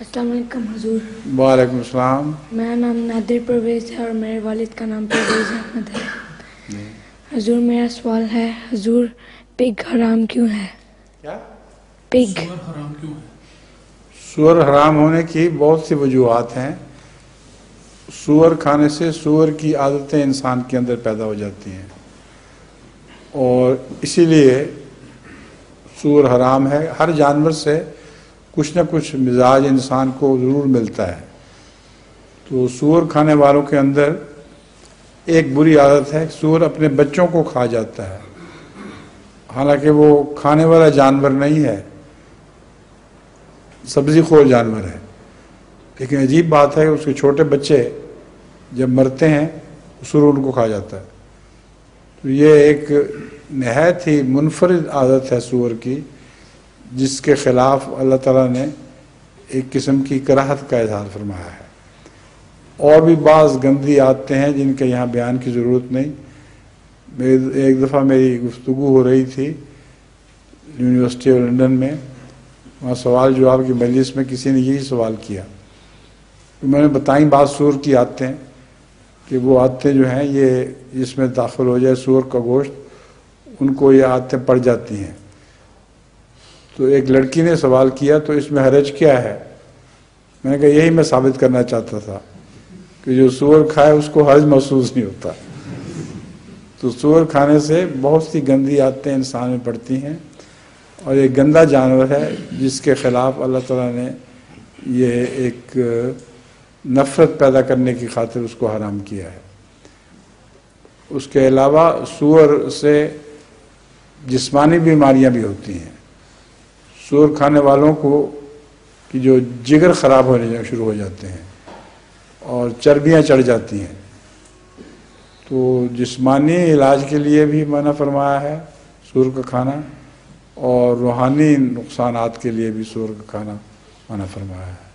السلام علیکم حضور۔ وعلیکم السلام۔ میرا نام نادر پرویز ہے اور میرے والد کا نام پرویز احمد ہے۔ حضور میرا سوال ہے، حضور پگ حرام کیوں ہے؟ کیا؟ پگ حرام کیوں ہے؟ سور حرام ہونے کی بہت سی وجوہات ہیں۔ سور کھانے سے سور کی عادتیں انسان کے اندر پیدا ہو جاتی ہیں اور اسی لیے سور حرام ہے۔ ہر جانور سے کچھ نہ کچھ مزاج انسان کو ضرور ملتا ہے، تو سور کھانے والوں کے اندر ایک بری عادت ہے، سور اپنے بچوں کو کھا جاتا ہے، حالانکہ وہ کھانے والا جانور نہیں ہے، سبزی خور جانور ہے، لیکن عجیب بات ہے کہ اس کے چھوٹے بچے جب مرتے ہیں سور ان کو کھا جاتا ہے۔ تو یہ ایک نہایت ہی منفرد عادت ہے سور کی، جس کے خلاف اللہ تعالیٰ نے ایک قسم کی کراہت کا اظہار فرمایا ہے۔ اور بھی بعض گندی عادتیں ہیں جن کے یہاں بیان کی ضرورت نہیں۔ ایک دفعہ میری گفتگو ہو رہی تھی یونیورسٹی آف لنڈن میں، وہاں سوال جواب کی مجلس میں کسی نے یہی سوال کیا، میں نے بتائیں بعض سور کی عادتیں کہ وہ عادتیں جو ہیں یہ جس میں داخل ہو جائے سور کا گوشت، ان کو یہ عادتیں پڑ جاتی ہیں۔ تو ایک لڑکی نے سوال کیا تو اس میں حرج کیا ہے؟ میں نے کہا یہی میں ثابت کرنا چاہتا تھا کہ جو سور کھائے اس کو حرج محسوس نہیں ہوتا۔ تو سور کھانے سے بہت سی گندی عادتیں انسان میں پڑتی ہیں اور یہ گندا جانور ہے جس کے خلاف اللہ تعالیٰ نے یہ ایک نفرت پیدا کرنے کی خاطر اس کو حرام کیا ہے۔ اس کے علاوہ سور سے جسمانی بیماریاں بھی ہوتی ہیں۔ سور کھانے والوں کو کہ جو جگر خراب ہونے شروع ہو جاتے ہیں اور چربیاں چڑھ جاتی ہیں، تو جسمانی علاج کے لیے بھی منع فرمایا ہے سور کا کھانا، اور روحانی نقصانات کے لیے بھی سور کا کھانا منع فرمایا ہے۔